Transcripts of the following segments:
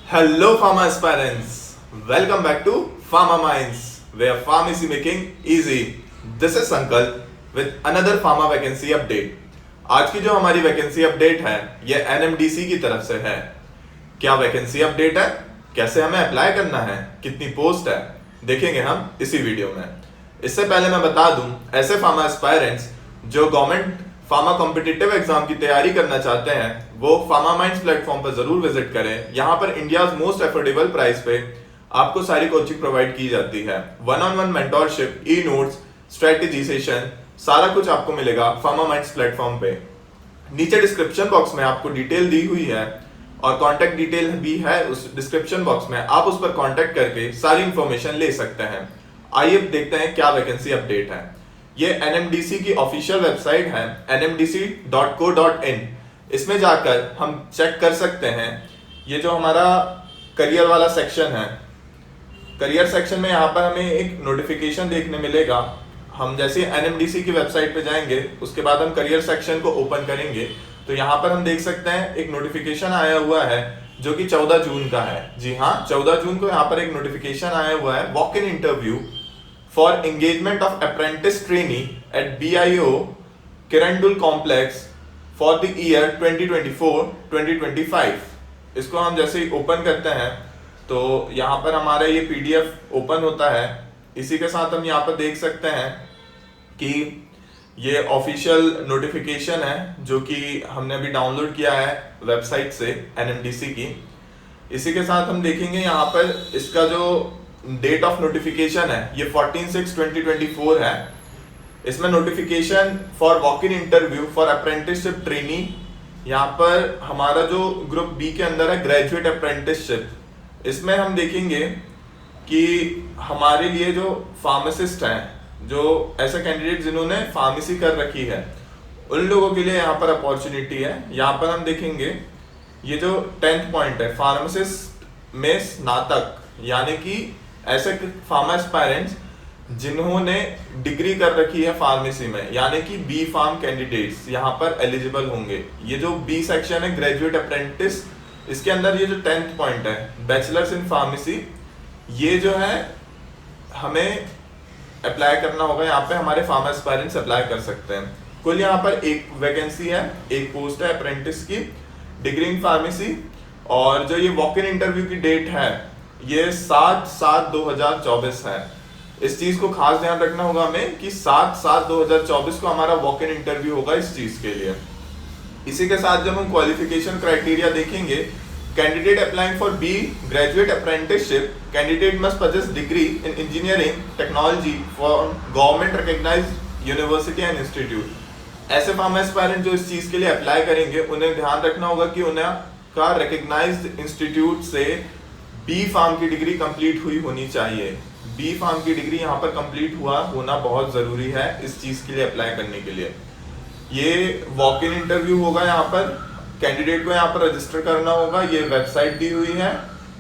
Hello, pharma aspirants. Welcome back to Pharma Minds, where pharmacy making easy. This is Sankalp with another pharma vacancy update. आज की जो हमारी vacancy update है ये NMDC की तरफ से है। क्या वैकेंसी अपडेट है, कैसे हमें अप्लाई करना है, कितनी पोस्ट है, देखेंगे हम इसी वीडियो में। इससे पहले मैं बता दूं, ऐसे फार्मा एस्पायरेंट्स जो गवर्नमेंट फार्मा कॉम्पिटिटिव एग्जाम की तैयारी करना चाहते हैं वो फार्मा माइंड्स प्लेटफॉर्म पर जरूर विजिट करें। यहाँ पर इंडियाज मोस्ट अफोर्डेबल प्राइस पे आपको सारी कोचिंग प्रोवाइड की जाती है। 1-on-1 mentorship, e notes, strategy session, सारा कुछ आपको मिलेगा फार्मा माइंड्स प्लेटफॉर्म पे। नीचे डिस्क्रिप्शन बॉक्स में आपको डिटेल दी हुई है और कॉन्टेक्ट डिटेल भी है उस डिस्क्रिप्शन बॉक्स में, आप उस पर कॉन्टेक्ट करके सारी इंफॉर्मेशन ले सकते हैं। आइए देखते हैं क्या वैकेंसी अपडेट है। ये NMDC की ऑफिशियल वेबसाइट है nmdc.co.in। इसमें जाकर हम चेक कर सकते हैं। ये जो हमारा करियर वाला सेक्शन है, करियर सेक्शन में यहाँ पर हमें एक नोटिफिकेशन देखने मिलेगा। हम जैसे NMDC की वेबसाइट पे जाएंगे उसके बाद हम करियर सेक्शन को ओपन करेंगे तो यहाँ पर हम देख सकते हैं एक नोटिफिकेशन आया हुआ है जो कि 14 जून का है। जी हाँ, 14 जून को यहाँ पर एक नोटिफिकेशन आया हुआ है, walk in interview for engagement of apprentice trainee at BIO Kirandul Complex for the year 2024-2025। इसको हम जैसे ही ओपन करते हैं तो यहाँ पर हमारा ये PDF ओपन होता है। इसी के साथ हम यहाँ पर देख सकते हैं कि ये ऑफिशियल नोटिफिकेशन है जो कि हमने अभी डाउनलोड किया है वेबसाइट से NMDC की। इसी के साथ हम देखेंगे यहाँ पर इसका जो डेट ऑफ नोटिफिकेशन है ये 14/6/2024 है। इसमें notification for walk in interview for apprenticeship trainee, यहाँ पर हमारा जो ग्रुप बी के अंदर है ग्रेजुएट अप्रेंटिसशिप, इसमें हम देखेंगे कि हमारे लिए जो फार्मासिस्ट हैं, जो ऐसे कैंडिडेट जिन्होंने फार्मेसी कर रखी है, उन लोगों के लिए यहाँ पर अपॉर्चुनिटी है। यहाँ पर हम देखेंगे ये जो 10th पॉइंट है, फार्मासिस्ट में स्नातक, यानी कि ऐसे फार्मा एस्पायरेंट्स जिन्होंने डिग्री कर रखी है फार्मेसी में, यानी कि बी फार्म कैंडिडेट्स यहाँ पर एलिजिबल होंगे। ये जो बी सेक्शन है ग्रेजुएट अप्रेंटिस, इसके अंदर ये जो 10th पॉइंट है बैचलर्स इन फार्मेसी, ये जो है हमें अप्लाई करना होगा। यहाँ पे हमारे फार्मा एस्पायरेंट्स अप्लाई कर सकते हैं। कुल यहाँ पर एक वैकेंसी है, एक पोस्ट है अप्रेंटिस की, डिग्री इन फार्मेसी। और जो ये वॉक इन इंटरव्यू की डेट है ये 7/7/2024 है। इस चीज को खास ध्यान रखना होगा हमें कि 7/7/2024 को हमारा वॉक इन इंटरव्यू होगा इस चीज के लिए। इसी के साथ जब हम क्वालिफिकेशन क्राइटेरिया देखेंगे, candidate applying for B graduate apprenticeship, candidate must possess degree in engineering technology from government recognised university and institute. ऐसे फार्मा एस्पायरेंट जो इस चीज के लिए अप्लाई करेंगे उन्हें ध्यान रखना होगा कि उन्हें का रिकॉग्नाइज्ड इंस्टीट्यूट से बी फार्म की डिग्री कंप्लीट हुई होनी चाहिए। बी फार्म की डिग्री यहाँ पर कंप्लीट हुआ होना बहुत जरूरी है इस चीज के लिए अप्लाई करने के लिए। ये वॉक इन इंटरव्यू होगा, यहाँ पर कैंडिडेट को यहाँ पर रजिस्टर करना होगा। ये वेबसाइट दी हुई है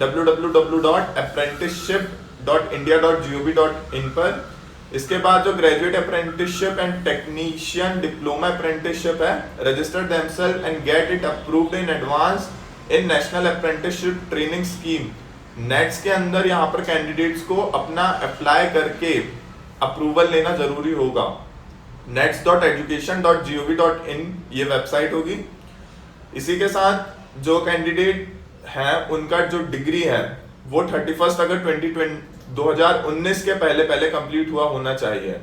www.apprenticeship.india.gov.in पर। इसके बाद जो graduate apprenticeship and technician diploma apprenticeship है, register themselves and get it approved in advance in national apprenticeship training scheme. NATS के अंदर यहाँ पर कैंडिडेट्स को अपना अप्लाई करके अप्रूवल लेना जरूरी होगा। nets.education.gov.in ये वेबसाइट होगी। इसी के साथ जो कैंडिडेट हैं उनका जो डिग्री है वो 31 अगस्त 2019 के पहले कंप्लीट हुआ होना चाहिए।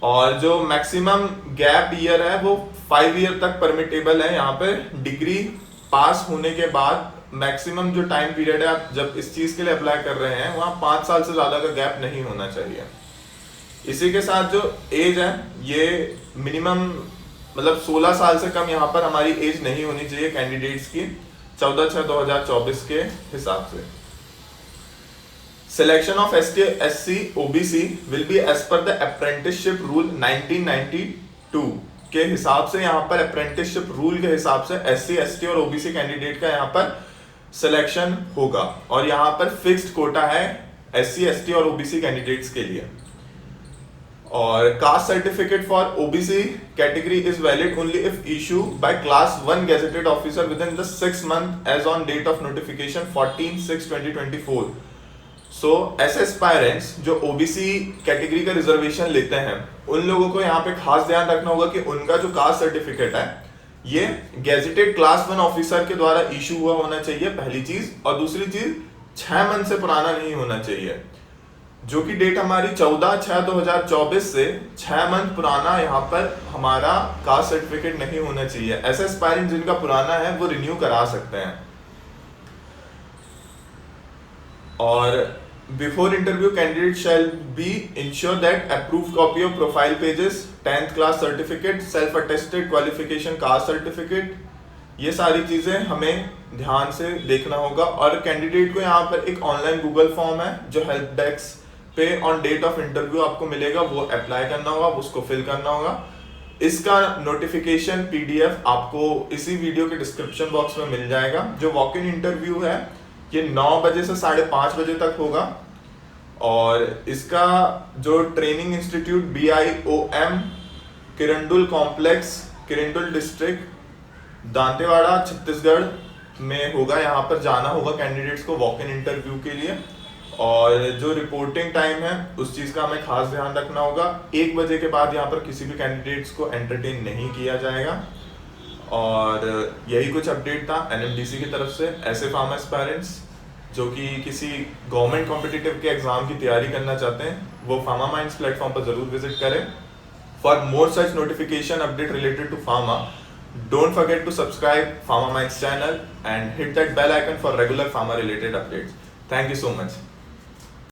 और जो मैक्सिमम गैप ईयर है वो 5 ईयर तक परमिटेबल है। यहाँ पे डिग्री पास होने के बाद मैक्सिमम जो टाइम पीरियड है आप जब इस चीज के लिए अप्लाई कर रहे हैं वहां 5 साल से ज्यादा का गैप नहीं होना चाहिए। इसी के साथ जो एज है ये मिनिमम मतलब 16 साल से कम यहाँ पर हमारी एज नहीं होनी चाहिए कैंडिडेट्स की 14/6/2024 के हिसाब से। Selection of ST/SC OBC will be as per the apprenticeship rule 1992 के हिसाब से। यहाँ पर अप्रेंटिसशिप रूल के हिसाब से SC ST और OBC कैंडिडेट का यहाँ पर सिलेक्शन होगा और यहाँ पर फिक्स्ड कोटा है SC ST और OBC कैंडिडेट्स के लिए। और caste certificate for OBC category is valid only if issue by class 1 gazetted officer within the 6 month as on date of notification 14/6/2024। So ऐसे एस्पायरेंट्स जो ओबीसी कैटेगरी का reservation लेते हैं उन लोगों को यहाँ पे खास ध्यान रखना होगा कि उनका जो कास्ट सर्टिफिकेट है ये गेजेटेड क्लास 1 ऑफिसर के द्वारा इशू हुआ होना चाहिए, पहली चीज। और दूसरी चीज 6 मंथ से पुराना नहीं होना चाहिए, जो कि डेट हमारी 14/6/2024 से 6 मंथ पुराना यहाँ पर हमारा कास्ट सर्टिफिकेट नहीं होना चाहिए। ऐसे एस्पायरेंट जिनका पुराना है वो रिन्यू करा सकते हैं। और before interview candidate shall be ensure that approved copy of profile pages, 10th class certificate, self attested qualification caste certificate, ये सारी चीजें हमें ध्यान से देखना होगा। और कैंडिडेट को यहाँ पर एक ऑनलाइन गूगल फॉर्म है जो हेल्प डेस्क पे ऑन डेट ऑफ इंटरव्यू आपको मिलेगा, वो अप्लाई करना होगा, उसको फिल करना होगा। इसका नोटिफिकेशन पीडीएफ आपको इसी वीडियो के डिस्क्रिप्शन बॉक्स में मिल जाएगा। जो वॉक इन इंटरव्यू है ये 9 बजे से 5:30 बजे तक होगा। और इसका जो training institute BIOM Kirandul complex, Kirandul district, Dantewada, Chhattisgarh में होगा। यहाँ पर जाना होगा कैंडिडेट्स को वॉक इन इंटरव्यू के लिए। और जो रिपोर्टिंग टाइम है उस चीज़ का हमें खास ध्यान रखना होगा, 1 बजे के बाद यहाँ पर किसी भी कैंडिडेट्स को एंटरटेन नहीं किया जाएगा। और यही कुछ अपडेट था NMDC की तरफ से। ऐसे फार्मा एस्पायरेंट्स जो कि किसी गवर्नमेंट कॉम्पिटिटिव के एग्जाम की तैयारी करना चाहते हैं वो फार्मा माइंड्स प्लेटफॉर्म पर जरूर विजिट करें। For more such notification update related to pharma, don't forget to subscribe pharma minds channel and hit that bell icon for regular pharma related updates. Thank you so much.